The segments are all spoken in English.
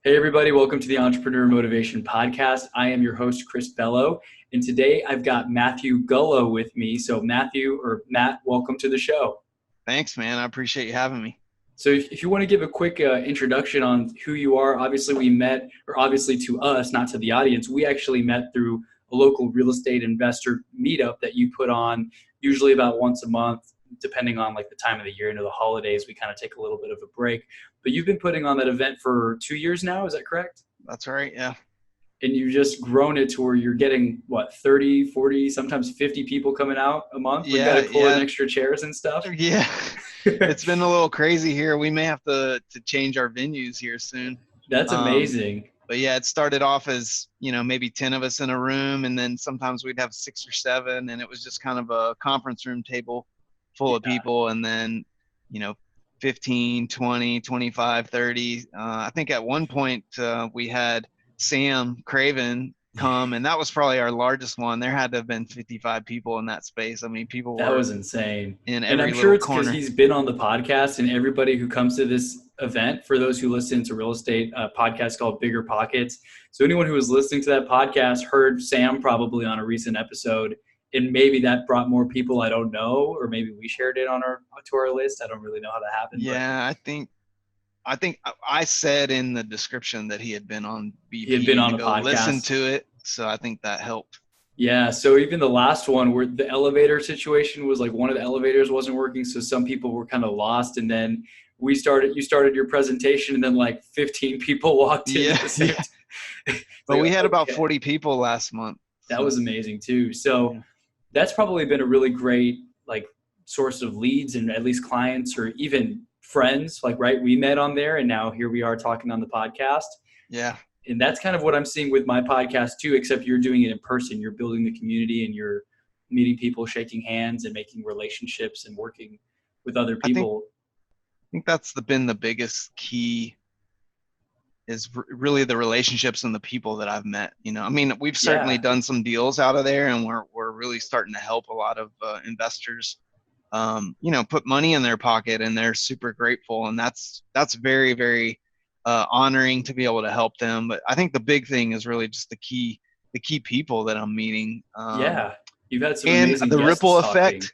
Hey, everybody, welcome to the Entrepreneur Motivation Podcast. I am your host, Chris Bello, and today I've got Matthew Gullo with me. So, Matthew, or Matt, welcome to the show. Thanks, man. I appreciate you having me. So, if you want to give a quick introduction on who you are, obviously we met, or obviously to us, not to the audience, we actually met through a local real estate investor meetup that you put on usually about once a month, depending on like the time of the year. Into the holidays, we kind of take a little bit of a break. But you've been putting on that event for 2 years now, is that correct? That's right. Yeah. And you've just grown it to where you're getting what, 30, 40, sometimes 50 people coming out a month. We've got Yeah. to pull in Yeah. extra chairs and stuff. Yeah. It's been a little crazy here. We may have to change our venues here soon. That's amazing. But yeah, it started off as, maybe 10 of us in a room, and then sometimes we'd have 6 or 7, and it was just kind of a conference room table full of people. And then, 15, 20, 25, 30. I think at one point we had Sam Craven come, and that was probably our largest one. There had to have been 55 people in that space. I mean, people That were was insane. in And every I'm sure little it's because corner. he's been on the podcast, and everybody who comes to this event, for those who listen to real estate podcast called Bigger Pockets. So anyone who was listening to that podcast heard Sam probably on a recent episode, and maybe that brought more people. I don't know, or maybe we shared it to our list. I don't really know how that happened. Yeah, I think I said in the description that he had been on BP. He had been on a go podcast. listen to it, so I think that helped. Yeah, so even the last one where the elevator situation was like one of the elevators wasn't working, so some people were kind of lost, and then you started your presentation, and then like 15 people walked in at the same time. But we had about 40 people last month. That was amazing too. So that's probably been a really great like source of leads and at least clients or even friends. Like, right, we met on there, and now here we are talking on the podcast. Yeah. And that's kind of what I'm seeing with my podcast too, except you're doing it in person. You're building the community and you're meeting people, shaking hands and making relationships and working with other people. I think that's been the biggest key is really the relationships and the people that I've met. I mean, we've certainly done some deals out of there, and we're really starting to help a lot of investors, put money in their pocket, and they're super grateful. And that's very, very honoring to be able to help them. But I think the big thing is really just the key people that I'm meeting. You've had some and amazing the guests ripple talking. effect,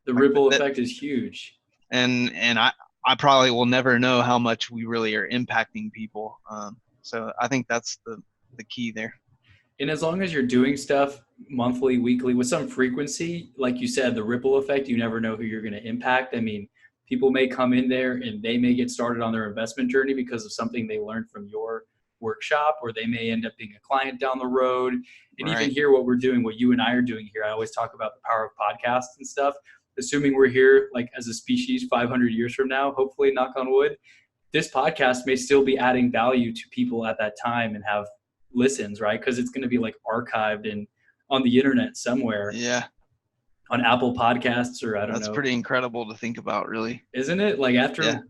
The ripple effect is huge. And I probably will never know how much we really are impacting people. So I think that's the key there. And as long as you're doing stuff monthly, weekly, with some frequency, like you said, the ripple effect, you never know who you're going to impact. I mean, people may come in there and they may get started on their investment journey because of something they learned from your workshop, or they may end up being a client down the road. And even here, what we're doing, what you and I are doing here, I always talk about the power of podcasts and stuff. Assuming we're here like as a species 500 years from now, hopefully, knock on wood, this podcast may still be adding value to people at that time and have listens, right? Because it's going to be like archived and on the internet somewhere. Yeah. On Apple Podcasts, or I don't know. That's pretty incredible to think about, really. Isn't it? Like I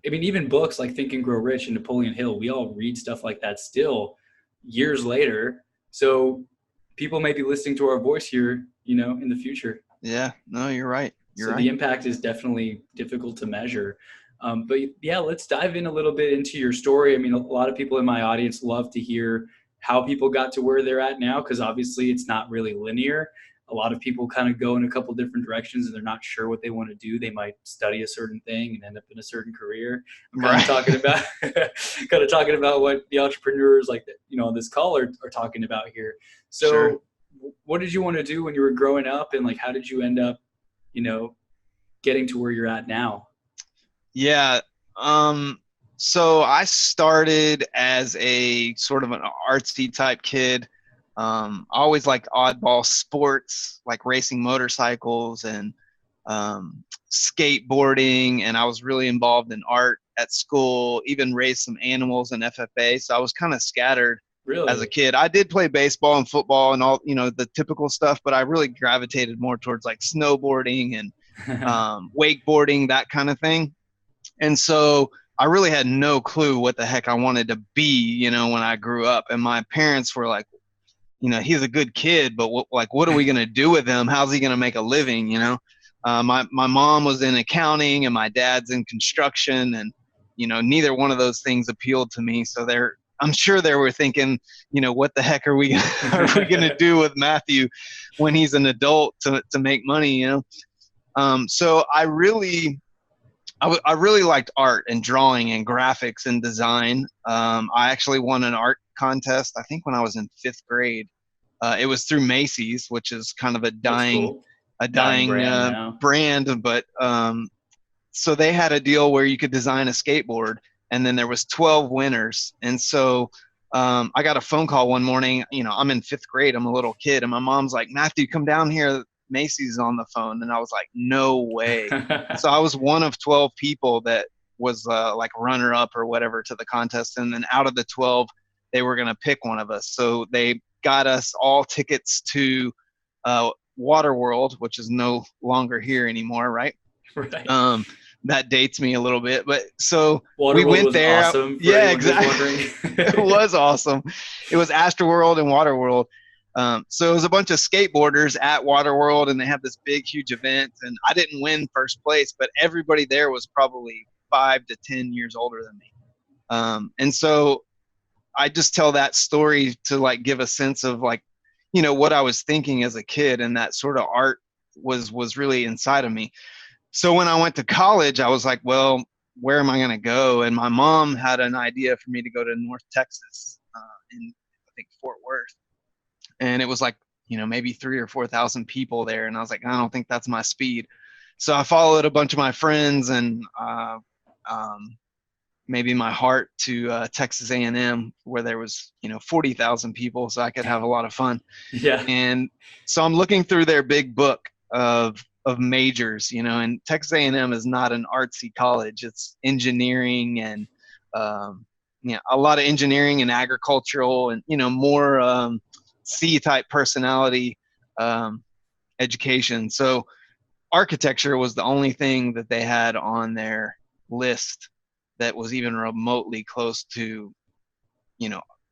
mean, even books like Think and Grow Rich and Napoleon Hill, we all read stuff like that still years later. So people may be listening to our voice here, in the future. Yeah, no, you're right. The impact is definitely difficult to measure. But yeah, let's dive in a little bit into your story. I mean, a lot of people in my audience love to hear how people got to where they're at now, because obviously it's not really linear. A lot of people kind of go in a couple different directions and they're not sure what they want to do. They might study a certain thing and end up in a certain career. I'm kind of talking about what the entrepreneurs like, on this call are talking about here. So what did you want to do when you were growing up, and like, how did you end up, getting to where you're at now? Yeah. So I started as a sort of an artsy type kid. I always liked oddball sports, like racing motorcycles and skateboarding, and I was really involved in art at school, even raised some animals in FFA. So I was kind of scattered as a kid. I did play baseball and football and all, the typical stuff, but I really gravitated more towards like snowboarding and wakeboarding, that kind of thing. And so I really had no clue what the heck I wanted to be, when I grew up. And my parents were like, he's a good kid, but what are we going to do with him? How's he going to make a living? My mom was in accounting and my dad's in construction, and, neither one of those things appealed to me. So I'm sure they were thinking, what the heck are we going to do with Matthew when he's an adult to make money, So I really liked art and drawing and graphics and design. I actually won an art contest, I think when I was in 5th grade. It was through Macy's, which is kind of a dying brand, but so they had a deal where you could design a skateboard, and then there was 12 winners. And so I got a phone call one morning. I'm in 5th grade. I'm a little kid, and my mom's like, "Matthew, come down here. Macy's on the phone." And I was like, "No way." So I was one of 12 people that was like runner up or whatever to the contest. And then out of the 12, they were going to pick one of us. So they got us all tickets to Waterworld, which is no longer here anymore, right? Right. That dates me a little bit, but so we went there. Awesome yeah, exactly. It was awesome. It was Astroworld and Waterworld. So it was a bunch of skateboarders at Waterworld, and they had this big, huge event. And I didn't win first place, but everybody there was probably 5 to 10 years older than me. And so I just tell that story to like give a sense of like, what I was thinking as a kid, and that sort of art was really inside of me. So when I went to college, I was like, well, where am I going to go? And my mom had an idea for me to go to North Texas, in I think Fort Worth. And it was like, maybe 3,000 or 4,000 people there. And I was like, I don't think that's my speed. So I followed a bunch of my friends and maybe my heart to Texas A&M, where there was 40,000 people, so I could have a lot of fun. Yeah. And so I'm looking through their big book of majors, and Texas A&M is not an artsy college. It's engineering and a lot of engineering and agricultural and more C-type personality education. So architecture was the only thing that they had on their list that was even remotely close to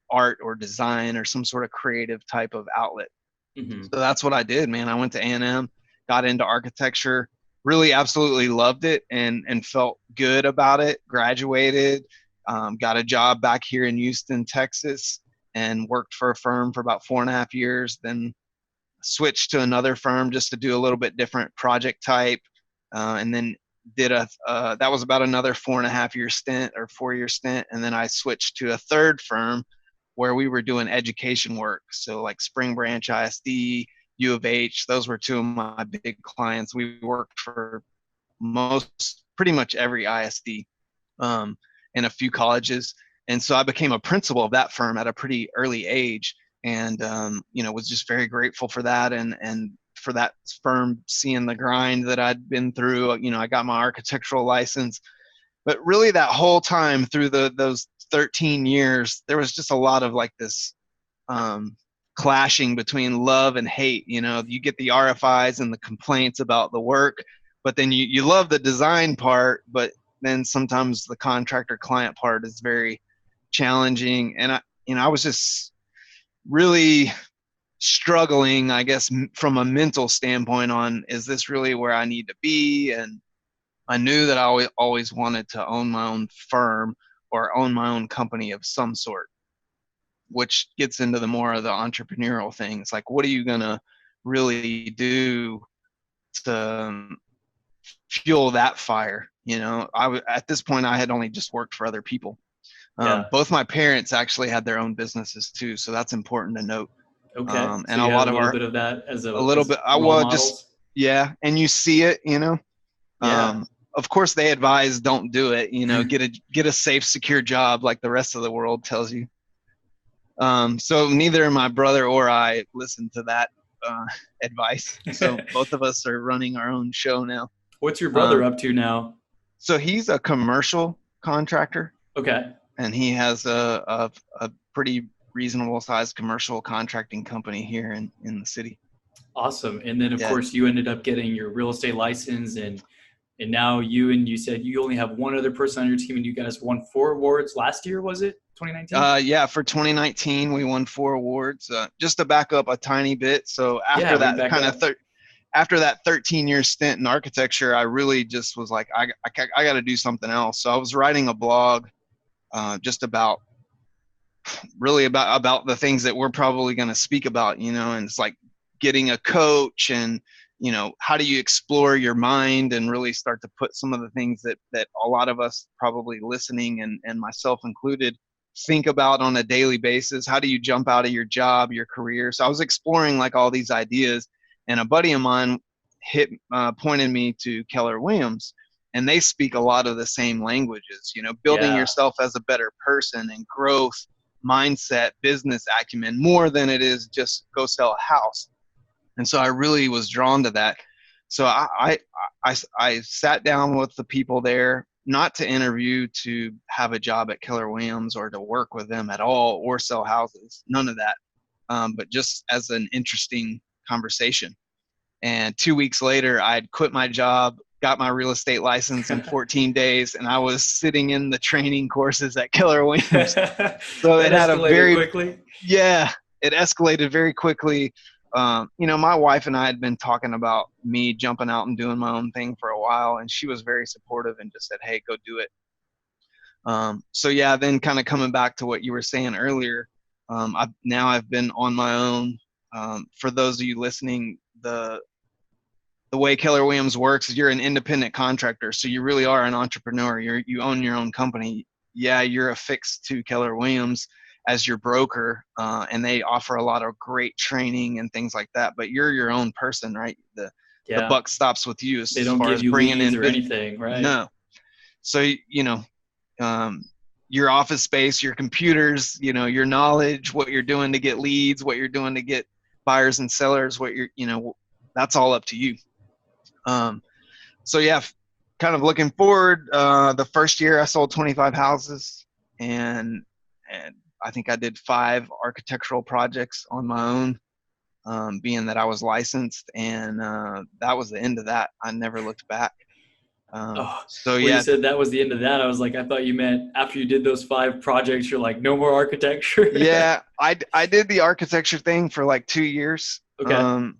art or design or some sort of creative type of outlet. Mm-hmm. So that's what I did, man. I went to A&M, got into architecture, really absolutely loved it and felt good about it, graduated, got a job back here in Houston, Texas, and worked for a firm for about 4.5 years, then switched to another firm just to do a little bit different project type, and then did that was about another 4.5-year stint or 4-year stint. And then I switched to a third firm where we were doing education work. So like Spring Branch ISD, U of H, those were 2 of my big clients. We worked for pretty much every ISD, and a few colleges. And so I became a principal of that firm at a pretty early age, and was just very grateful for that and for that firm seeing the grind that I'd been through. I got my architectural license, but really that whole time through those 13 years, there was just a lot of like this clashing between love and hate. You get the RFIs and the complaints about the work, but then you love the design part, but then sometimes the contractor client part is very challenging. And I was just really struggling, I guess, from a mental standpoint on, is this really where I need to be? And I knew that I always wanted to own my own firm or own my own company of some sort, which gets into the more of the entrepreneurial things. Like, what are you going to really do to fuel that fire? At this point, I had only just worked for other people. Both my parents actually had their own businesses too, so that's important to note. Okay. And so you a lot of bit of that as a little bit. I will just and you see it, Yeah. Of course, they advise don't do it. Get a safe, secure job like the rest of the world tells you. So neither my brother or I listened to that advice. So both of us are running our own show now. What's your brother up to now? So he's a commercial contractor. Okay. And he has a pretty reasonable sized commercial contracting company here in the city. Awesome. And then of course you ended up getting your real estate license, and now you said you only have one other person on your team, and you guys won 4 awards last year, was it 2019? For 2019 we won 4 awards. Just to back up a tiny bit, so after that kind of after that 13-year stint in architecture, I really just was like, I got to do something else. So I was writing a blog just about really about the things that we're probably going to speak about, and it's like getting a coach and, how do you explore your mind and really start to put some of the things that a lot of us probably listening and myself included think about on a daily basis. How do you jump out of your job, your career? So I was exploring like all these ideas, and a buddy of mine pointed me to Keller Williams, and they speak a lot of the same languages, building yourself as a better person and growth mindset, business acumen, more than it is just go sell a house. And so I really was drawn to that. So I sat down with the people there, not to interview to have a job at Keller Williams or to work with them at all or sell houses, none of that, but just as an interesting conversation. And 2 weeks later, I'd quit my job, got my real estate license in 14 days, and I was sitting in the training courses at Keller Williams. So it had quickly. Yeah, it escalated very quickly. My wife and I had been talking about me jumping out and doing my own thing for a while, and she was very supportive and just said, hey, go do it. So yeah, then kind of coming back to what you were saying earlier, I've been on my own. For those of you listening, the way Keller Williams works is you're an independent contractor. So you really are an entrepreneur. You own your own company. Yeah, you're affixed to Keller Williams as your broker, and they offer a lot of great training and things like that. But you're your own person, right? The buck stops with you as far as bringing in or anything, right? No. So your office space, your computers, your knowledge, what you're doing to get leads, what you're doing to get buyers and sellers, that's all up to you. So yeah, kind of looking forward. The first year I sold 25 houses, and I think I did 5 architectural projects on my own, being that I was licensed, and that was the end of that. I never looked back. So yeah, you said that was the end of that. I was like, I thought you meant after you did those 5 projects, you're like, no more architecture. Yeah, I did the architecture thing for like 2 years. Okay.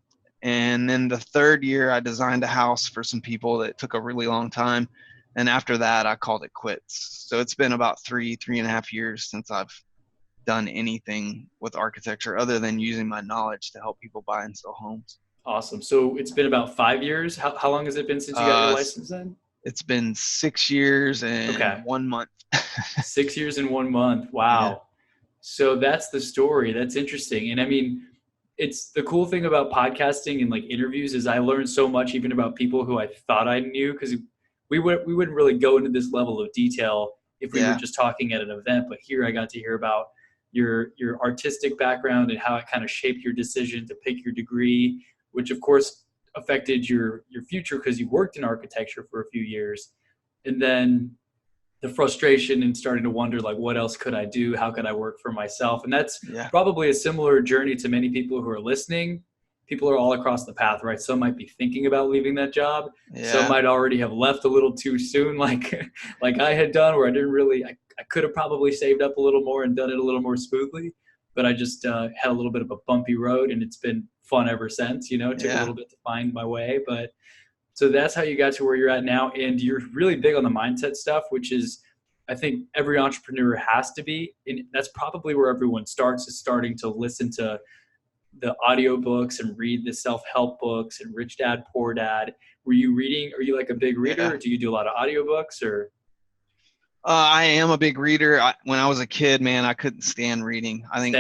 And then the 3rd year, I designed a house for some people that took a really long time. And after that, I called it quits. So it's been about 3.5 years since I've done anything with architecture other than using my knowledge to help people buy and sell homes. Awesome. So it's been about 5 years. How long has it been since you got your license then? It's been 6 years and 1 month. 6 years and 1 month. Wow. Yeah. So that's the story. That's interesting. And I mean, it's the cool thing about podcasting and like interviews is I learned so much even about people who I thought I knew, because we wouldn't really go into this level of detail if we were just talking at an event. But here I got to hear about your artistic background and how it kind of shaped your decision to pick your degree, which of course affected your future because you worked in architecture for a few years. And then the frustration and starting to wonder, like, what else could I do? How could I work for myself? And that's probably a similar journey to many people who are listening. People are all across the path, right? Some might be thinking about leaving that job. Yeah. Some might already have left a little too soon, like I had done, where I didn't really, I could have probably saved up a little more and done it a little more smoothly, but I just had a little bit of a bumpy road, and it's been fun ever since. It took a little bit to find my way, but so that's how you got to where you're at now. And you're really big on the mindset stuff, which is, I think every entrepreneur has to be. And that's probably where everyone starts, is starting to listen to the audiobooks and read the self-help books and Rich Dad, Poor Dad. Were you reading? Are you like a big reader? Or do you do a lot of audiobooks or? I am a big reader. When I was a kid, man, I couldn't stand reading. I think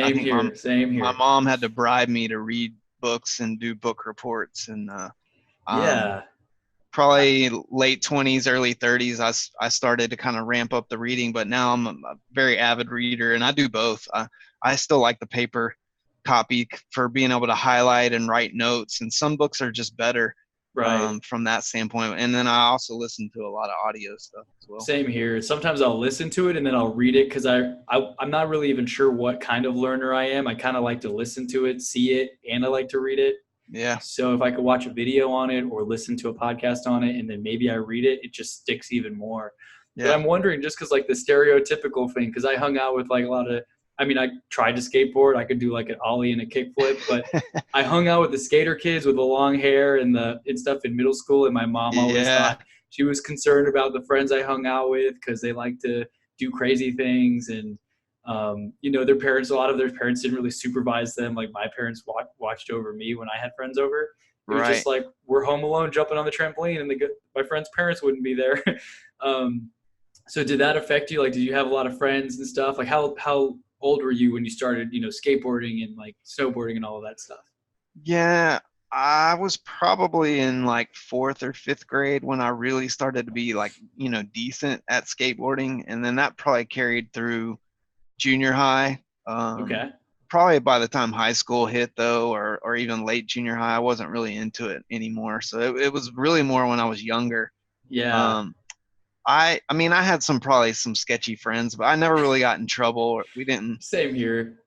same here. My mom had to bribe me to read books and do book reports, and probably late 20s, early 30s, I started to kind of ramp up the reading, but now I'm a very avid reader, and I do both. I still like the paper copy for being able to highlight and write notes, and some books are just better from that standpoint. And then I also listen to a lot of audio stuff as well. Same here. Sometimes I'll listen to it and then I'll read it, because I'm not really even sure what kind of learner I am. I kind of like to listen to it, see it, and I like to read it. Yeah. So if I could watch a video on it or listen to a podcast on it and then maybe I read it, it just sticks even more. Yeah. But I'm wondering, just because like the stereotypical thing, because I hung out with like a lot of, I mean, I tried to skateboard. I could do like an ollie and a kickflip, but I hung out with the skater kids with the long hair and stuff in middle school. And my mom always thought she was concerned about the friends I hung out with because they like to do crazy things. And Their parents, a lot of their parents didn't really supervise them. Like my parents watched over me when I had friends over. It was Right. just like we're home alone jumping on the trampoline, and my friends' parents wouldn't be there. um, so did that affect you? Like, did you have a lot of friends and stuff? Like, how old were you when you started, skateboarding and like snowboarding and all of that stuff? Yeah, I was probably in like fourth or fifth grade when I really started to be like, decent at skateboarding. And then that probably carried through junior high. Okay. Probably by the time high school hit though, or even late junior high, I wasn't really into it anymore. So it was really more when I was younger. Yeah. Um, I mean, I had probably some sketchy friends, but I never really got in trouble. We didn't. Same here.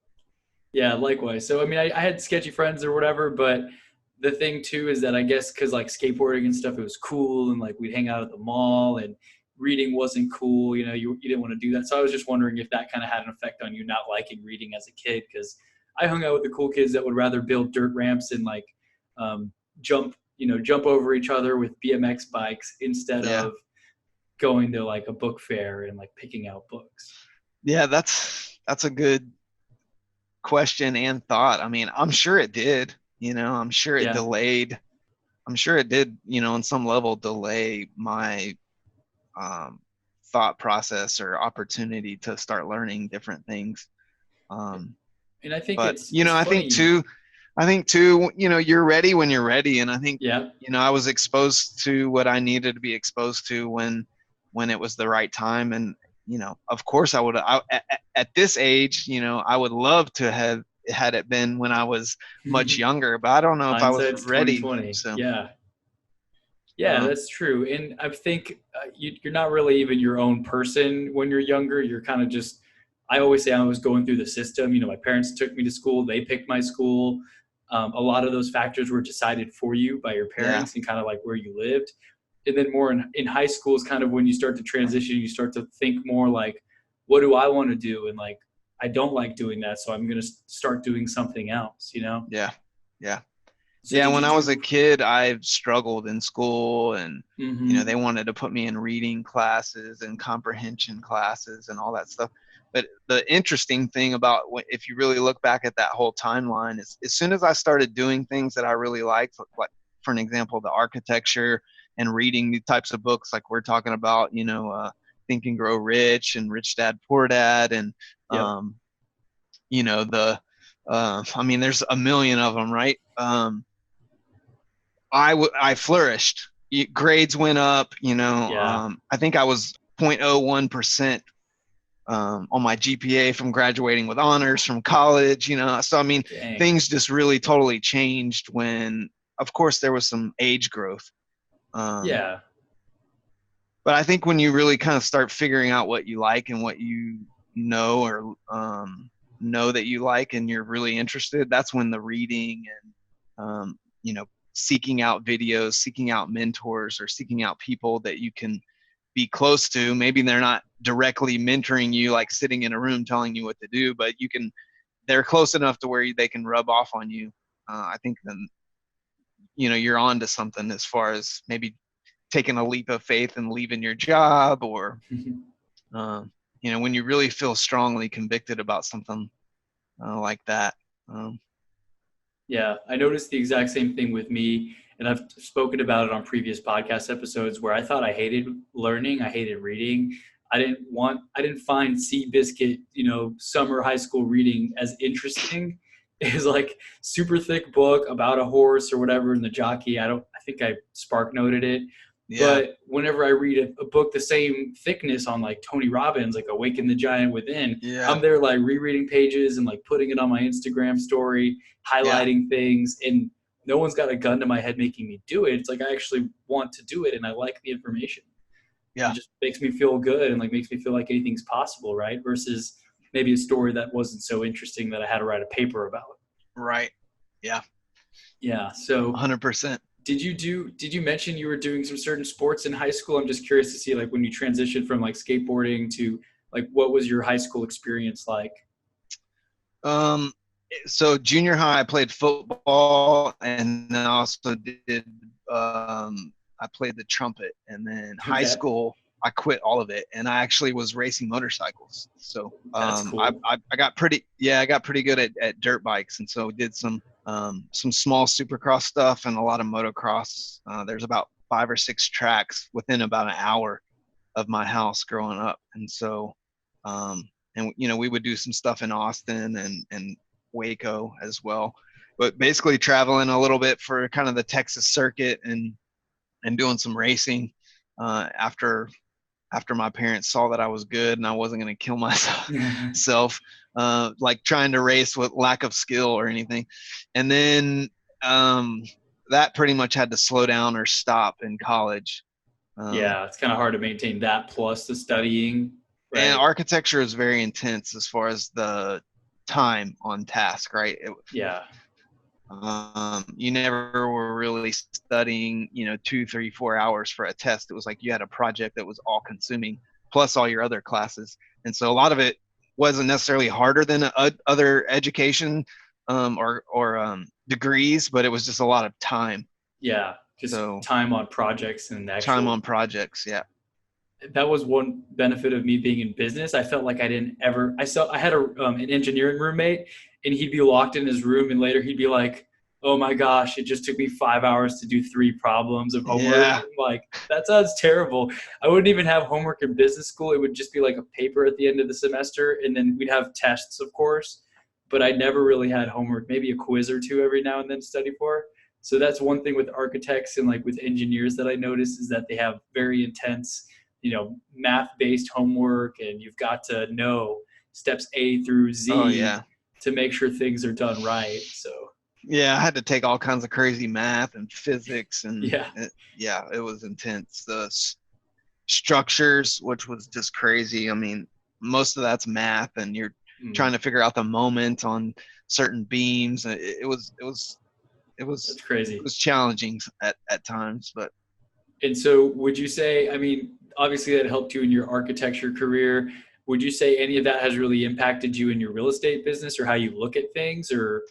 Yeah, likewise. So, I mean, I had sketchy friends or whatever, but the thing too is that I guess because like skateboarding and stuff, it was cool and like we'd hang out at the mall and reading wasn't cool. You didn't want to do that. So I was just wondering if that kind of had an effect on you not liking reading as a kid because I hung out with the cool kids that would rather build dirt ramps and like um, jump over each other with BMX bikes instead Yeah. of going to like a book fair and like picking out books. Yeah, that's a good question and thought. I mean, I'm sure it did. I'm sure it Yeah. delayed. I'm sure it did. On some level, delay my um, thought process or opportunity to start learning different things. And I think But it's I think funny. too. I think too. You're ready when you're ready, and I think Yeah. I was exposed to what I needed to be exposed to when it was the right time, and of course, at this age, I would love to have had it been when I was much younger, but I don't know if I was Hindsight's ready. 2020. So, Yeah. Yeah, um, that's true. And I think you're not really even your own person when you're younger. You're kind of just, I always say I was going through the system. My parents took me to school, they picked my school. A lot of those factors were decided for you by your yeah, parents and kind of like where you lived. And then more in high school is kind of when you start to transition, you start to think more like, what do I want to do? And like, I don't like doing that. So I'm going to start doing something else. yeah, yeah. So Yeah, did when you I was a do, kid, I struggled in school, and they mm-hmm. wanted to put me in reading classes and comprehension classes and all that stuff. But the interesting thing about if you really look back at that whole timeline is, as soon as I started doing things that I really liked, like for an example, the architecture and reading the types of books like we're talking about, Think and Grow Rich and Rich Dad Poor Dad, and Yep. um, the I mean, there's a million of them, right? I flourished. Grades went up. Yeah. I think I was 0.01% on my GPA from graduating with honors from college. So I mean, Dang. things just really totally changed when, of course, there was some age growth. Um, Yeah. but I think when you really kind of start figuring out what you like and what you know or know that you like and you're really interested, that's when the reading and seeking out videos, seeking out mentors, or seeking out people that you can be close to. Maybe they're not directly mentoring you, like sitting in a room telling you what to do, but they're close enough to where they can rub off on you. I think then you're on to something as far as maybe taking a leap of faith and leaving your job, or uh, when you really feel strongly convicted about something like that. Um, Yeah, I noticed the exact same thing with me, and I've spoken about it on previous podcast episodes where I thought I hated learning, I hated reading. I didn't find Seabiscuit, summer high school reading as interesting. It was like super thick book about a horse or whatever, and the jockey. I think I spark noted it. yeah, But whenever I read a book the same thickness on like Tony Robbins, like Awaken the Giant Within, yeah, I'm there like rereading pages and like putting it on my Instagram story, yeah, highlighting things, and no one's got a gun to my head making me do it. It's like I actually want to do it and I like the information. And yeah. it just makes me feel good and like makes me feel like anything's possible, right? Versus maybe a story that wasn't so interesting that I had to write a paper about. Right. Yeah. Yeah. So 100%. did you mention you were doing some certain sports in high school? I'm just curious to see like when you transitioned from like skateboarding to like what was your high school experience like? Um, so junior high, I played football, and then I also did. I played the trumpet, and then high Okay. school, I quit all of it, and I actually was racing motorcycles. So That's cool. I got pretty good at dirt bikes, and so did some small supercross stuff and a lot of motocross. There's about 5 or 6 tracks within about an hour of my house growing up, and so and we would do some stuff in Austin and Waco as well, but basically traveling a little bit for kind of the Texas circuit and doing some racing after my parents saw that I was good and I wasn't going to kill myself like trying to race with lack of skill or anything. And then that pretty much had to slow down or stop in college. Yeah, it's kind of hard to maintain that plus the studying. Right? And architecture is very intense as far as the time on task, right? Yeah. You never were really studying, 2, 3, 4 hours for a test. It was like you had a project that was all consuming plus all your other classes. And so a lot of it wasn't necessarily harder than other education or degrees, but it was just a lot of time. Yeah. Just time on projects and actual time on projects. Yeah. That was one benefit of me being in business. I felt like I had an engineering roommate, and he'd be locked in his room, and later he'd be like, "Oh my gosh, it just took me 5 hours to do 3 problems of homework." Yeah. Like, that sounds terrible. I wouldn't even have homework in business school. It would just be like a paper at the end of the semester, and then we'd have tests, of course, but I never really had homework, maybe a quiz or two every now and then to study for. So that's one thing with architects and like with engineers that I noticed is that they have very intense math-based homework, and you've got to know steps A through Z to make sure things are done right. So yeah, I had to take all kinds of crazy math and physics, and it was intense. The structures, which was just crazy. I mean, most of that's math, and you're trying to figure out the moment on certain beams. It was that's crazy. It was challenging at times, but. And so would you say, I mean, obviously that helped you in your architecture career. Would you say any of that has really impacted you in your real estate business or how you look at things, or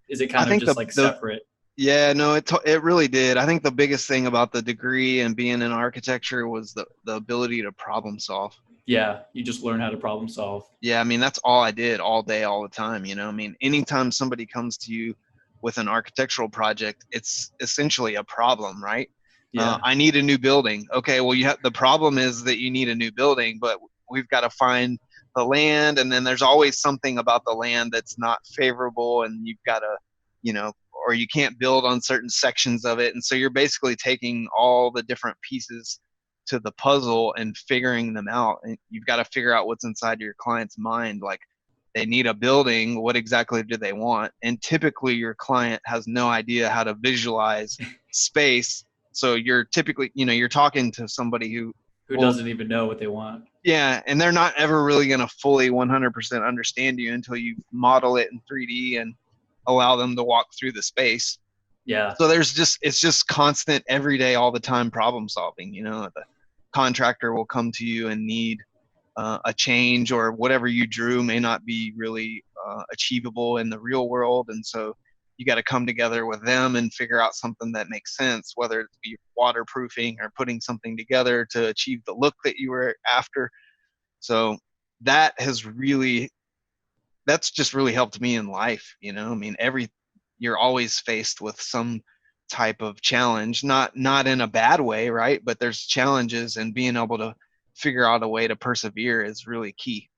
is it kind of just separate? Yeah, no, it really did. I think the biggest thing about the degree and being in architecture was the ability to problem solve. Yeah, you just learn how to problem solve. Yeah, I mean, that's all I did all day, all the time. I mean, anytime somebody comes to you with an architectural project, it's essentially a problem, right? Yeah. I need a new building. Okay, well, the problem is that you need a new building, but we've got to find the land, and then there's always something about the land that's not favorable, and you've got to, or you can't build on certain sections of it. And so you're basically taking all the different pieces to the puzzle and figuring them out. And you've got to figure out what's inside your client's mind. Like, they need a building. What exactly do they want? And typically your client has no idea how to visualize space. So you're typically, you're talking to somebody who doesn't even know what they want. Yeah, and they're not ever really going to fully 100% understand you until you model it in 3D and allow them to walk through the space. Yeah. So it's just constant, every day, all the time problem solving. The contractor will come to you and need a change, or whatever you drew may not be really achievable in the real world, and so you got to come together with them and figure out something that makes sense, whether it be waterproofing or putting something together to achieve the look that you were after. So that's just really helped me in life. I mean, you're always faced with some type of challenge, not in a bad way, right? But there's challenges, and being able to figure out a way to persevere is really key.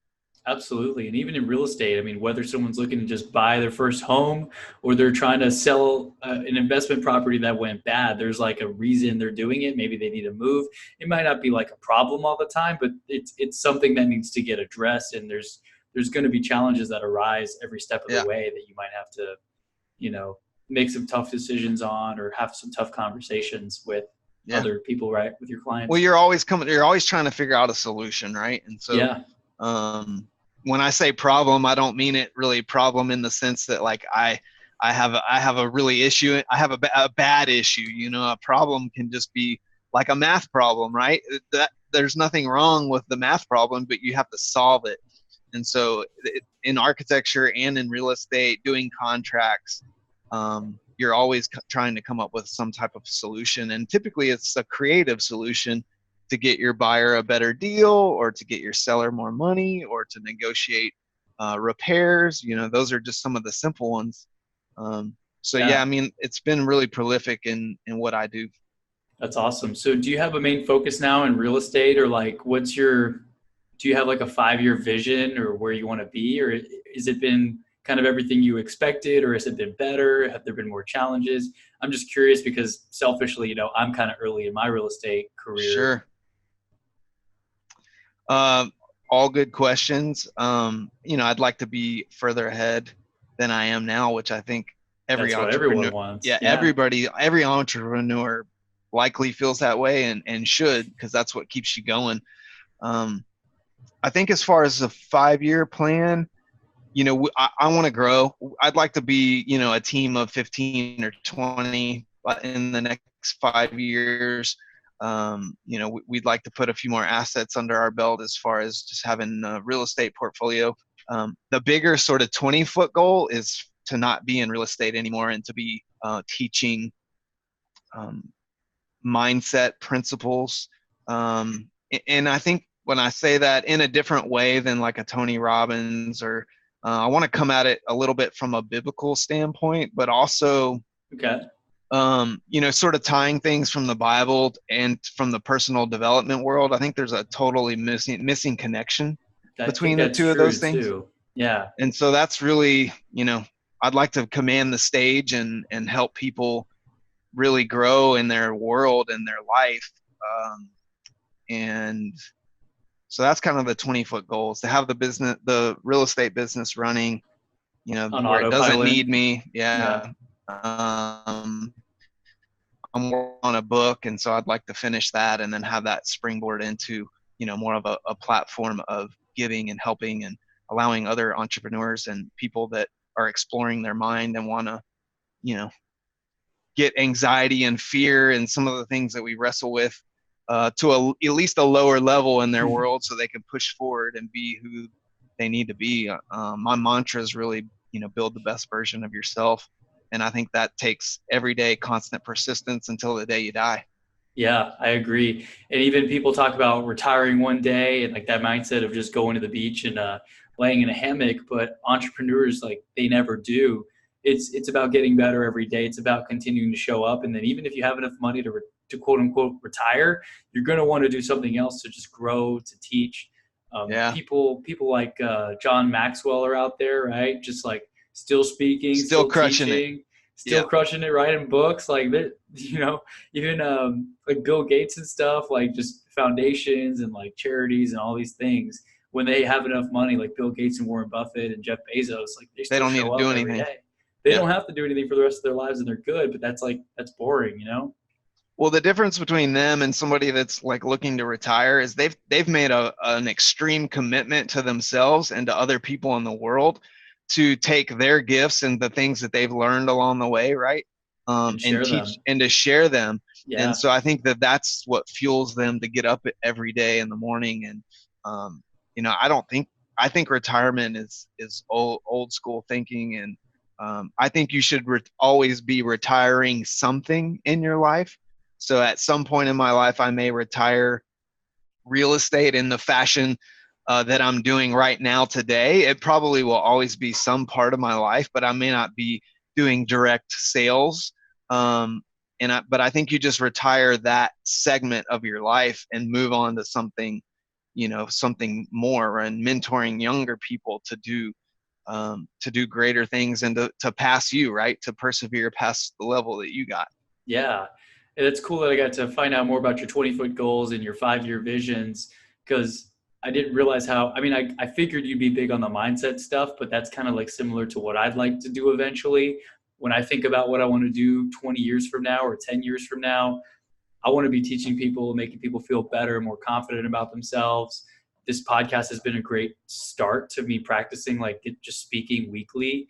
Absolutely. And even in real estate, I mean, whether someone's looking to just buy their first home or they're trying to sell an investment property that went bad, there's like a reason they're doing it. Maybe they need to move. It might not be like a problem all the time, but it's something that needs to get addressed. And there's going to be challenges that arise every step of the way that you might have to, make some tough decisions on, or have some tough conversations with other people, right? With your clients. Well, you're always trying to figure out a solution, right? And so, when I say problem, I don't mean it really problem in the sense that like I have a really issue. I have a bad issue. A problem can just be like a math problem, right? That there's nothing wrong with the math problem, but you have to solve it. And so in architecture and in real estate, doing contracts, you're always trying to come up with some type of solution. And typically it's a creative solution to get your buyer a better deal, or to get your seller more money, or to negotiate repairs. Those are just some of the simple ones. So yeah, I mean, it's been really prolific in what I do. That's awesome. So do you have a main focus now in real estate, or like do you have like a 5-year vision or where you want to be, or has it been kind of everything you expected, or has it been better? Have there been more challenges? I'm just curious because selfishly, I'm kind of early in my real estate career. Sure. All good questions. I'd like to be further ahead than I am now, which I think every That's what entrepreneur, everyone wants. every entrepreneur likely feels that way and should, because that's what keeps you going. I think as far as a 5-year plan, I want to grow. I'd like to be, a team of 15 or 20 in the next 5 years. We'd like to put a few more assets under our belt as far as just having a real estate portfolio. The bigger sort of 20-foot goal is to not be in real estate anymore and to be teaching mindset principles. And I think when I say that in a different way than like a Tony Robbins, or I want to come at it a little bit from a biblical standpoint, but also sort of tying things from the Bible and from the personal development world. I think there's a totally missing connection between the two of those things. Too. Yeah. And so that's really, I'd like to command the stage and help people really grow in their world and their life. And so that's kind of the 20-foot goal, is to have the real estate business running, where it doesn't need me. Yeah. I'm on a book, and so I'd like to finish that and then have that springboard into, more of a platform of giving and helping and allowing other entrepreneurs and people that are exploring their mind and want to, get anxiety and fear and some of the things that we wrestle with to at least a lower level in their world, so they can push forward and be who they need to be. My mantra is really, build the best version of yourself. And I think that takes everyday constant persistence until the day you die. Yeah, I agree. And even people talk about retiring one day and like that mindset of just going to the beach and laying in a hammock, but entrepreneurs, like, they never do. It's about getting better every day. It's about continuing to show up. And then even if you have enough money to quote unquote retire, you're going to want to do something else to just grow, to teach. People like John Maxwell are out there, right? Just like still speaking, still crushing teaching, still crushing it, writing books. Like that, even like Bill Gates and stuff, like just foundations and like charities and all these things. When they have enough money, like Bill Gates and Warren Buffett and Jeff Bezos, like they don't need to do anything. They don't have to do anything for the rest of their lives, and they're good. But that's boring, Well, the difference between them and somebody that's like looking to retire is they've made an extreme commitment to themselves and to other people in the world to take their gifts and the things that they've learned along the way, right? And teach and to share them. Yeah. And so I think that's what fuels them to get up every day in the morning. And I think retirement is old school thinking, and I think you should always be retiring something in your life. So at some point in my life, I may retire real estate in the fashion that I'm doing right now today. It probably will always be some part of my life, but I may not be doing direct sales. But I think you just retire that segment of your life and move on to something, something more, and mentoring younger people to do greater things and to pass you, right? To persevere past the level that you got. Yeah. And it's cool that I got to find out more about your 20-foot goals and your 5-year visions, because I didn't realize I figured you'd be big on the mindset stuff, but that's kind of like similar to what I'd like to do eventually. When I think about what I want to do 20 years from now or 10 years from now, I want to be teaching people, making people feel better, more confident about themselves. This podcast has been a great start to me practicing, like just speaking weekly.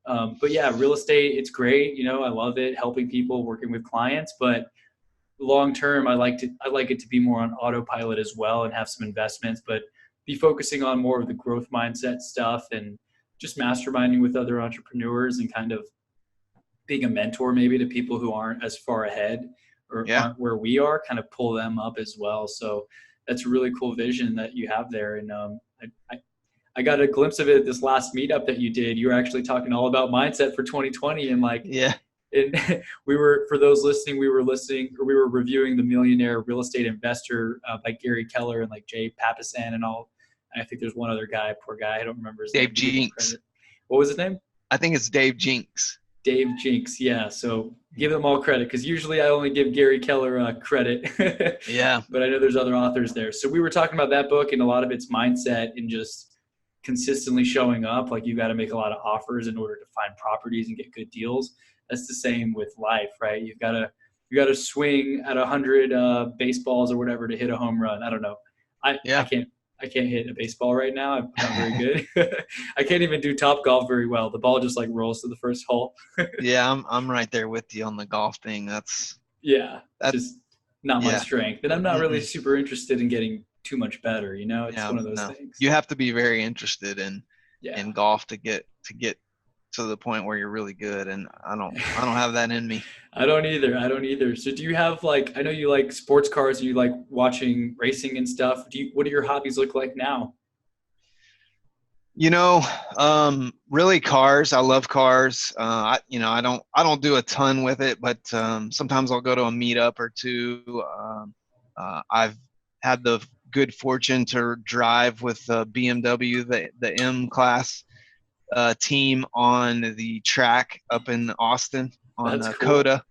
But yeah, real estate, it's great. I love it, helping people, working with clients, but long term, I like it to be more on autopilot as well and have some investments, but be focusing on more of the growth mindset stuff and just masterminding with other entrepreneurs and kind of being a mentor maybe to people who aren't as far ahead. or aren't where we are, kind of pull them up as well. So that's a really cool vision that you have there. And I got a glimpse of it at this last meetup that you did. You were actually talking all about mindset for 2020, and like, and we were, for those listening, we were reviewing The Millionaire Real Estate Investor by Gary Keller and like Jay Papasan and all. And I think there's one other guy, poor guy, I don't remember his name. Dave Jinks. What was his name? I think it's Dave Jinks. Dave Jinks, yeah. So give them all credit, because usually I only give Gary Keller credit. But I know there's other authors there. So we were talking about that book, and a lot of its mindset and just consistently showing up. Like, you got to make a lot of offers in order to find properties and get good deals. That's the same with life, right? You got to swing at 100 baseballs or whatever to hit a home run. I don't know. I can't hit a baseball right now. I'm not very good. I can't even do top golf very well. The ball just like rolls to the first hole. I'm right there with you on the golf thing. That's just not my strength. And I'm not really super interested in getting too much better. You know, it's one of those things. You have to be very interested in golf to get to the point where you're really good. And I don't have that in me. I don't either. So do you have, like, I know you like sports cars and you like watching racing and stuff. What do your hobbies look like now? You know, really cars. I love cars. I don't do a ton with it, but sometimes I'll go to a meetup or two. I've had the good fortune to drive with BMW, the M class team on the track up in Austin on cool. COTA.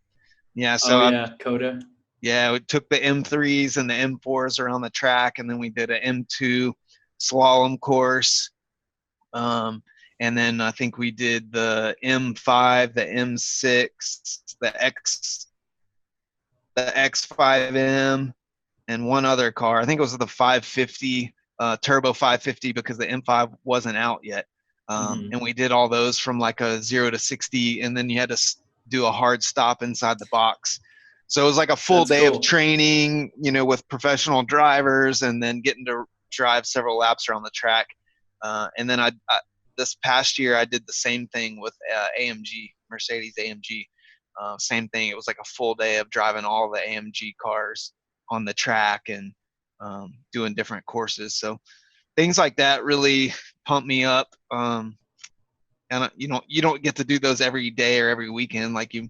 Yeah. So COTA. Yeah, we took the M3s and the M4s around the track, and then we did an M2 slalom course. And then I think we did the M5, the M6, the X5M, and one other car. I think it was the 550, turbo 550, because the M5 wasn't out yet. And we did all those from like a 0 to 60, and then you had to do a hard stop inside the box. So it was like a full day of training, with professional drivers, and then getting to drive several laps around the track. And then I this past year I did the same thing with Mercedes AMG. Same thing. It was like a full day of driving all the AMG cars on the track and doing different courses. So things like that really pump me up. And you don't get to do those every day or every weekend like you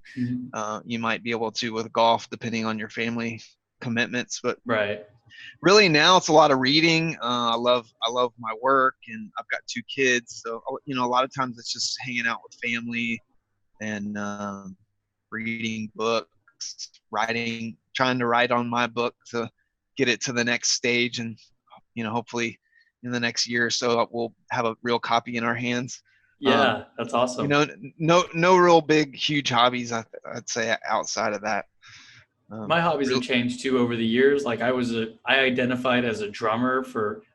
might be able to with golf, depending on your family commitments. But really now it's a lot of reading. I love my work, and I've got 2 kids, so a lot of times it's just hanging out with family and reading books, trying to write on my book to get it to the next stage, and hopefully in the next year or so we'll have a real copy in our hands. That's awesome. No real big huge hobbies I'd say outside of that. My hobbies have changed too over the years. Like I identified as a drummer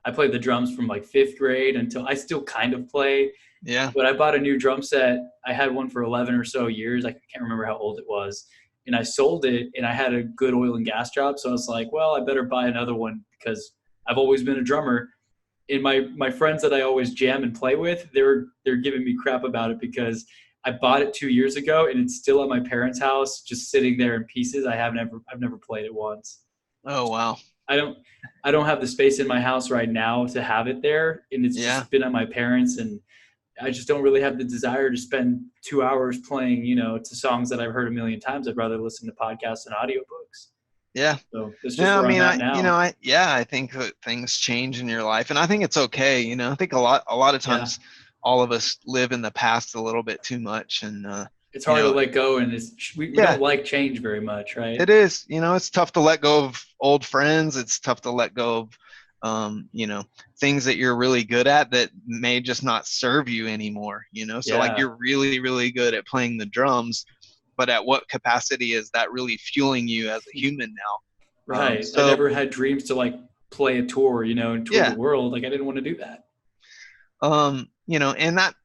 I played the drums from like 5th grade until I still kind of play. Yeah. But I bought a new drum set. I had one for 11 or so years. I can't remember how old it was. And I sold it, and I had a good oil and gas job. So I was like, well, I better buy another one, because I've always been a drummer. And my friends that I always jam and play with, they're giving me crap about it, because I bought it 2 years ago and it's still at my parents' house, just sitting there in pieces. I've never played it once. Oh, wow. I don't have the space in my house right now to have it there. And it's just been at my parents', and I just don't really have the desire to spend 2 hours playing, to songs that I've heard a million times. I'd rather listen to podcasts and audiobooks. Yeah. So it's just where I'm at now. I think that things change in your life, and I think it's okay. I think a lot of times all of us live in the past a little bit too much, and it's hard to let go, and we don't like change very much, right? It is. It's tough to let go of old friends. It's tough to let go of things that you're really good at that may just not serve you anymore. So like you're really, really good at playing the drums, but at what capacity is that really fueling you as a human now? Right. I never had dreams to like play a tour, and tour the world. Like I didn't want to do that. And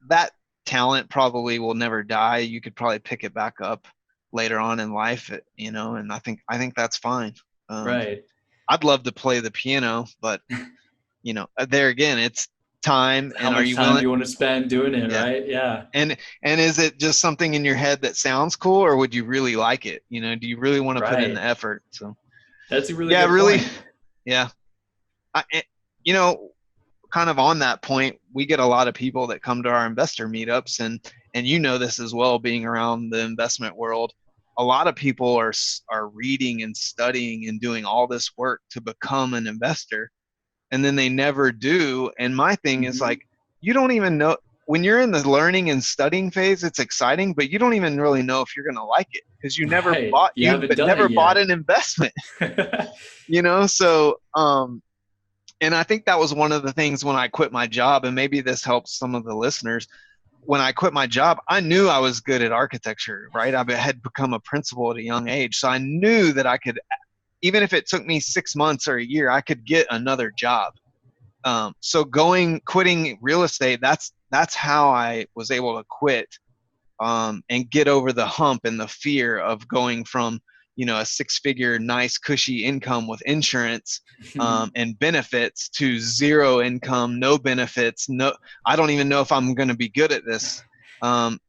that talent probably will never die. You could probably pick it back up later on in life, and I think that's fine. Right. I'd love to play the piano, but there again, time, How and are much you time willing? do you want to spend doing it, Yeah. right? Yeah. And is it just something in your head that sounds cool, or would you really like it? Do you really want to put in the Right. effort? So That's a really yeah, good really. point. Yeah. I, you know, kind of on that point, we get a lot of people that come to our investor meetups, and this as well, being around the investment world. A lot of people are reading and studying and doing all this work to become an investor, and then they never do. And my thing is Mm-hmm. like, you don't even know when you're in the learning and studying phase, it's exciting, but you don't even really know if you're going to like it because Right. You haven't done it never bought yet. an investment, so and I think that was one of the things when I quit my job, and maybe this helps some of the listeners. When I quit my job, I knew I was good at architecture, right? I had become a principal at a young age. So I knew that I could, even if it took me 6 months or a year, I could get another job. So quitting real estate, that's how I was able to quit, and get over the hump and the fear of going from, a 6-figure, nice, cushy income with insurance, and benefits to zero income, no benefits. No, I don't even know if I'm going to be good at this,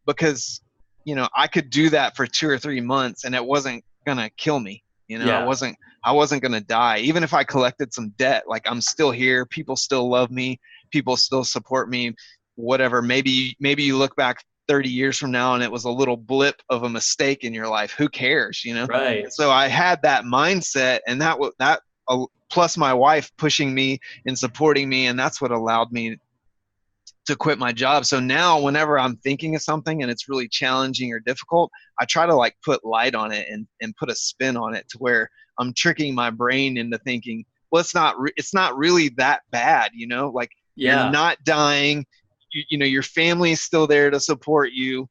because, I could do that for 2 or 3 months and it wasn't going to kill me. Yeah. I wasn't going to die. Even if I collected some debt, like I'm still here. People still love me. People still support me, whatever. Maybe you look back 30 years from now and it was a little blip of a mistake in your life. Who cares, Right. And so I had that mindset, and that plus my wife pushing me and supporting me, and that's what allowed me to quit my job. So now whenever I'm thinking of something and it's really challenging or difficult, I try to like put light on it and put a spin on it to where I'm tricking my brain into thinking, well, it's not really that bad, like you're Yeah. not dying. Your family is still there to support you.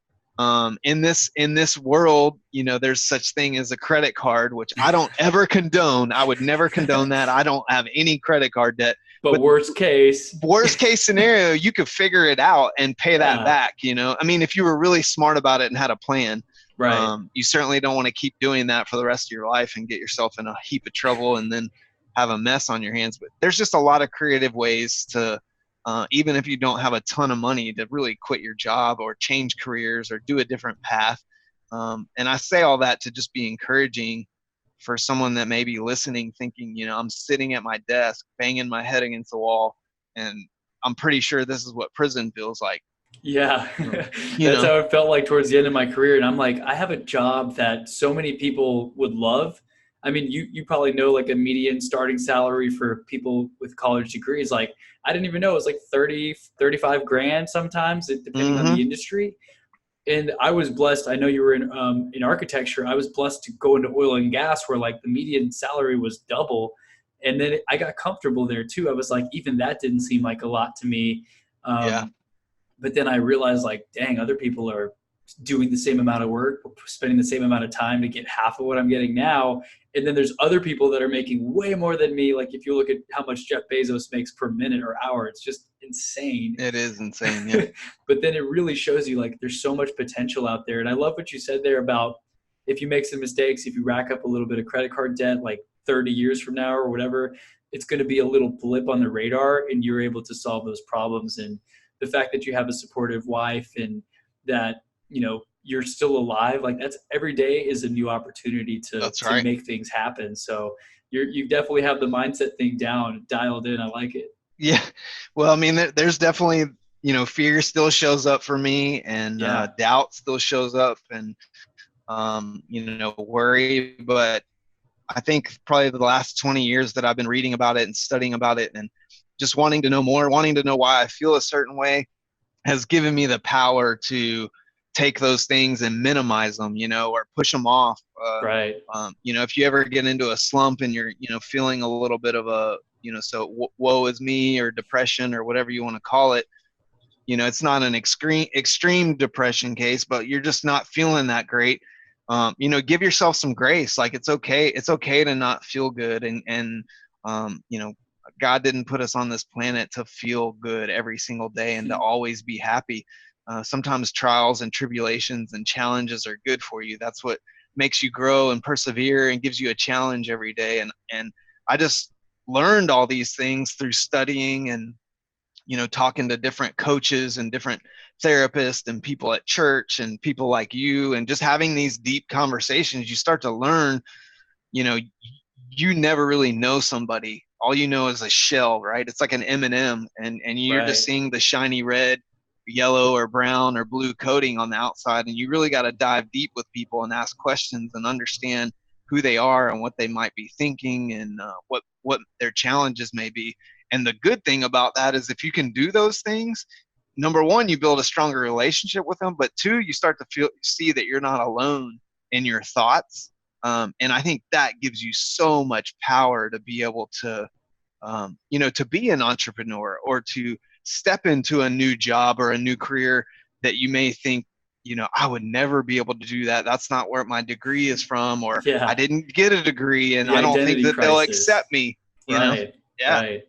In this world, there's such thing as a credit card, which I don't ever condone. I would never condone that. I don't have any credit card debt. But But worst case, worst case scenario, you could figure it out and pay that yeah. back. I mean, if you were really smart about it and had a plan, Right. you certainly don't want to keep doing that for the rest of your life and get yourself in a heap of trouble and then have a mess on your hands. But there's just a lot of creative ways to, even if you don't have a ton of money, to really quit your job or change careers or do a different path. And I say all that to just be encouraging for someone that may be listening, thinking, I'm sitting at my desk, banging my head against the wall, and I'm pretty sure this is what prison feels like. Yeah. You That's know, how it felt like towards the end of my career. And I'm like, I have a job that so many people would love. I mean, you probably know like a median starting salary for people with college degrees. Like, I didn't even know it was like 30, 35 grand sometimes, depending on the mm-hmm. industry. And I was blessed. I know you were in architecture. I was blessed to go into oil and gas, where like the median salary was double, and then I got comfortable there too. I was like, even that didn't seem like a lot to me. Yeah, But then I realized, like, dang, other people are doing the same amount of work, spending the same amount of time to get half of what I'm getting now. And then there's other people that are making way more than me. Like if you look at how much Jeff Bezos makes per minute or hour, it's just insane. it is insane. Yeah. But then it really shows you like there's so much potential out there. And I love what you said there about if you make some mistakes, if you rack up a little bit of credit card debt, like 30 years from now or whatever, it's going to be a little blip on the radar and you're able to solve those problems. And the fact that you have a supportive wife and that, you're still alive, like that's every day is a new opportunity to That's right. make things happen. So you definitely have the mindset thing down, dialed in. I like it. Yeah. Well, I mean, there's definitely, fear still shows up for me, and Yeah. doubt still shows up, and, worry. But I think probably the last 20 years that I've been reading about it and studying about it and just wanting to know more, wanting to know why I feel a certain way, has given me the power to take those things and minimize them, or push them off. Right. If you ever get into a slump and you're, feeling a little bit of a, woe is me or depression or whatever you want to call it, it's not an extreme depression case, but you're just not feeling that great. Give yourself some grace. Like it's okay. It's okay to not feel good. And God didn't put us on this planet to feel good every single day and to always be happy. Sometimes trials and tribulations and challenges are good for you. That's what makes you grow and persevere and gives you a challenge every day. And I just learned all these things through studying and talking to different coaches and different therapists and people at church and people like you, and just having these deep conversations, you start to learn, you know, you never really know somebody. All you know is a shell, right? It's like an M&M, and you're just seeing the shiny red, yellow or brown or blue coating on the outside, and you really got to dive deep with people and ask questions and understand who they are and what they might be thinking, and what their challenges may be. And the good thing about that is if you can do those things, number one, you build a stronger relationship with them, but two, you start to see that you're not alone in your thoughts. And I think that gives you so much power to be able to, to be an entrepreneur or to step into a new job or a new career that you may think, I would never be able to do that. That's not where my degree is from, or I didn't get a degree and I don't think that they'll accept me, Yeah. Right.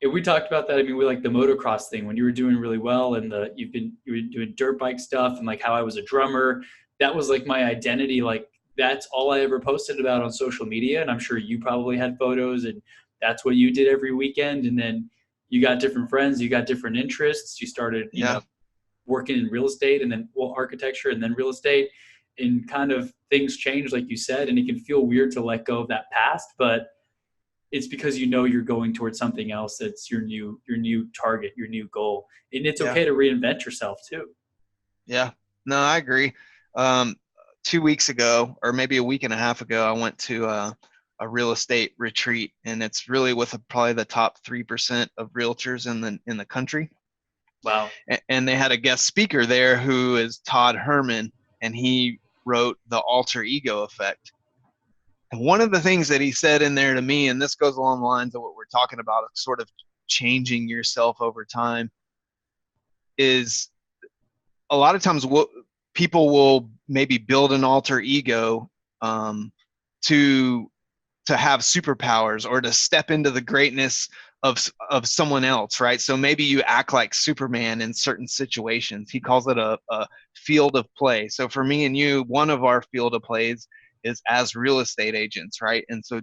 And we talked about that. I mean, we like the motocross thing when you were doing really well, and you were doing dirt bike stuff, and like how I was a drummer. That was like my identity. Like that's all I ever posted about on social media. And I'm sure you probably had photos, and that's what you did every weekend. And then you got different friends, you got different interests. You started, working in real estate, and then architecture, and then real estate, and kind of things change, like you said. And it can feel weird to let go of that past, but it's because you're going towards something else that's your new target, your new goal. And it's okay to reinvent yourself too. Yeah, no, I agree. 2 weeks ago, or maybe a week and a half ago, I went to a real estate retreat, and it's really with probably the top 3% of realtors in the country. Wow. And they had a guest speaker there who is Todd Herman, and he wrote The Alter Ego Effect. And one of the things that he said in there to me, and this goes along the lines of what we're talking about, sort of changing yourself over time, is a lot of times people will maybe build an alter ego to have superpowers or to step into the greatness of someone else, right? So maybe you act like Superman in certain situations. He calls it a field of play. So for me and you, one of our field of plays is as real estate agents, right? And so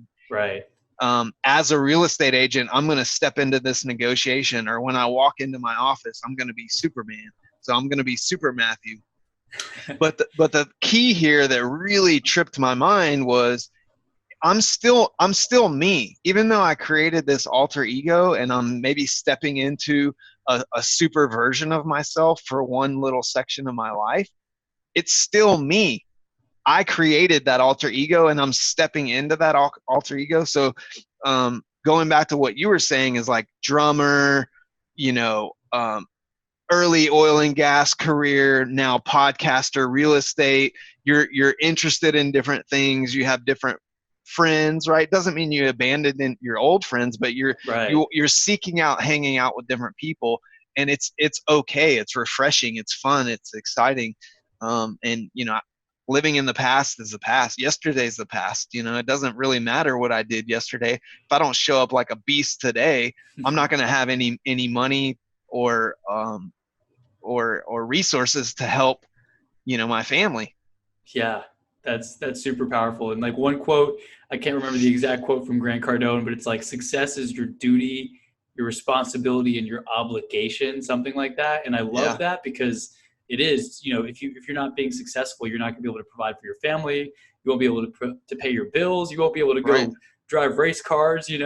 as a real estate agent, I'm going to step into this negotiation, or when I walk into my office, I'm going to be Superman. So I'm going to be Super Matthew. But the key here that really tripped my mind was I'm still me, even though I created this alter ego and I'm maybe stepping into a super version of myself for one little section of my life. It's still me. I created that alter ego, and I'm stepping into that alter ego. So going back to what you were saying is like drummer, early oil and gas career, now podcaster, real estate, you're interested in different things, you have different friends, right? Doesn't mean you abandoned your old friends, but you're seeking out hanging out with different people, and it's okay, it's refreshing, it's fun, it's exciting. And living in the past is the past. Yesterday's the past. It doesn't really matter what I did yesterday. If I don't show up like a beast today, I'm not going to have any money or resources to help, my family. Yeah, that's super powerful. And like one quote, I can't remember the exact quote from Grant Cardone, but it's like, success is your duty, your responsibility, and your obligation, something like that. And I love that, because it is, if you're not being successful, you're not going to be able to provide for your family. You won't be able to pay your bills. You won't be able to go drive race cars, in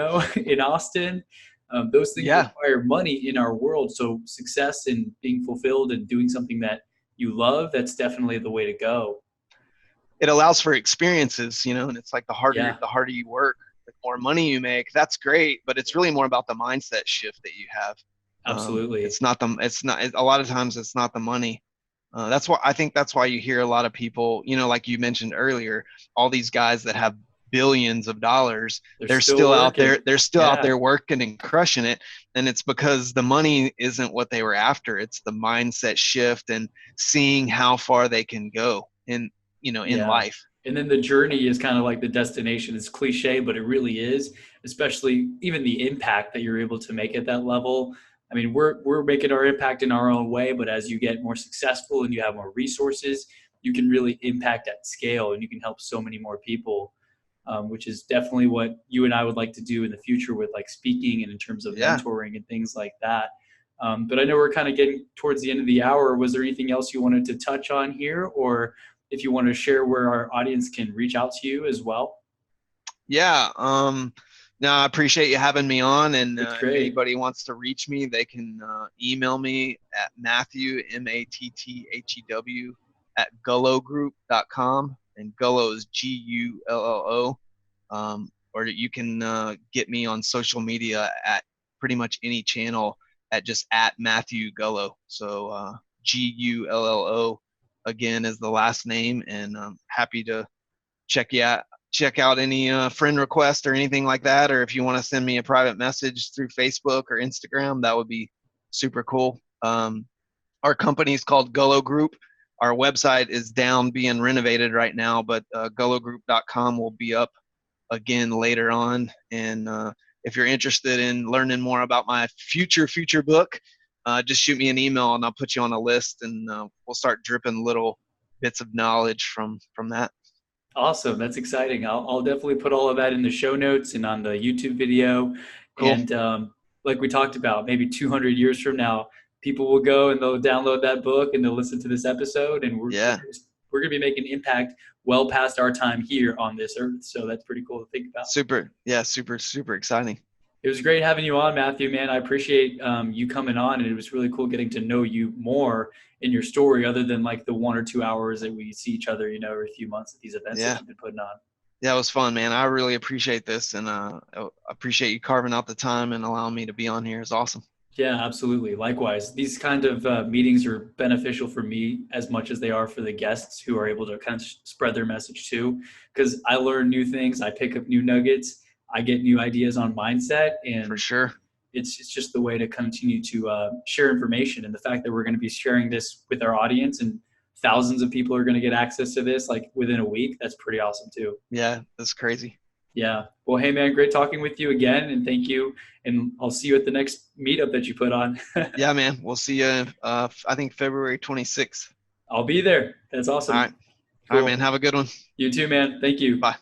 Austin. Those things require money in our world. So success and being fulfilled and doing something that you love, that's definitely the way to go. It allows for experiences, and it's like the harder you work, the more money you make. That's great, but it's really more about the mindset shift that you have. Absolutely. A lot of times it's not the money. I think that's why you hear a lot of people, like you mentioned earlier, all these guys that have billions of dollars, they're still out there. They're still out there working and crushing it. And it's because the money isn't what they were after. It's the mindset shift and seeing how far they can go in life. And then the journey is kind of like the destination. It's cliche, but it really is, especially even the impact that you're able to make at that level. I mean, we're making our impact in our own way, but as you get more successful and you have more resources, you can really impact at scale, and you can help so many more people, which is definitely what you and I would like to do in the future with like speaking and in terms of mentoring and things like that. But I know we're kind of getting towards the end of the hour. Was there anything else you wanted to touch on here, or if you want to share where our audience can reach out to you as well? Yeah. No, I appreciate you having me on. And It's if great. anybody wants to reach me, they can email me at Matthew, Matthew, at gullogroup.com. And Gullo is Gullo. Or you can get me on social media at pretty much any channel at just at Matthew Gullo. So Gullo again is the last name, and I'm happy to check out any friend request or anything like that, or if you want to send me a private message through Facebook or Instagram, that would be super cool. Our company is called Gullo Group. Our website is down being renovated right now, but gullogroup.com will be up again later on. And if you're interested in learning more about my future book, just shoot me an email and I'll put you on a list, and we'll start dripping little bits of knowledge from that. Awesome. That's exciting. I'll definitely put all of that in the show notes and on the YouTube video. Cool. And like we talked about, maybe 200 years from now, people will go and they'll download that book and they'll listen to this episode, and we're going to be making impact well past our time here on this earth. So that's pretty cool to think about. Super. Yeah. Super exciting. It was great having you on, Matthew, man. I appreciate you coming on, and it was really cool getting to know you more in your story, other than like the 1 or 2 hours that we see each other, every few months at these events that you've been putting on. Yeah, it was fun, man. I really appreciate this, and I appreciate you carving out the time and allowing me to be on here. It's awesome. Yeah, absolutely. Likewise, these kind of meetings are beneficial for me as much as they are for the guests who are able to kind of spread their message too, because I learn new things, I pick up new nuggets, I get new ideas on mindset, and for sure, it's just the way to continue to share information. And the fact that we're going to be sharing this with our audience and thousands of people are going to get access to this like within a week, that's pretty awesome too. Yeah, that's crazy. Yeah. Well, hey man, great talking with you again, and thank you. And I'll see you at the next meetup that you put on. Yeah, man. We'll see you. I think February 26th. I'll be there. That's awesome. All right. Cool. All right, man. Have a good one. You too, man. Thank you. Bye.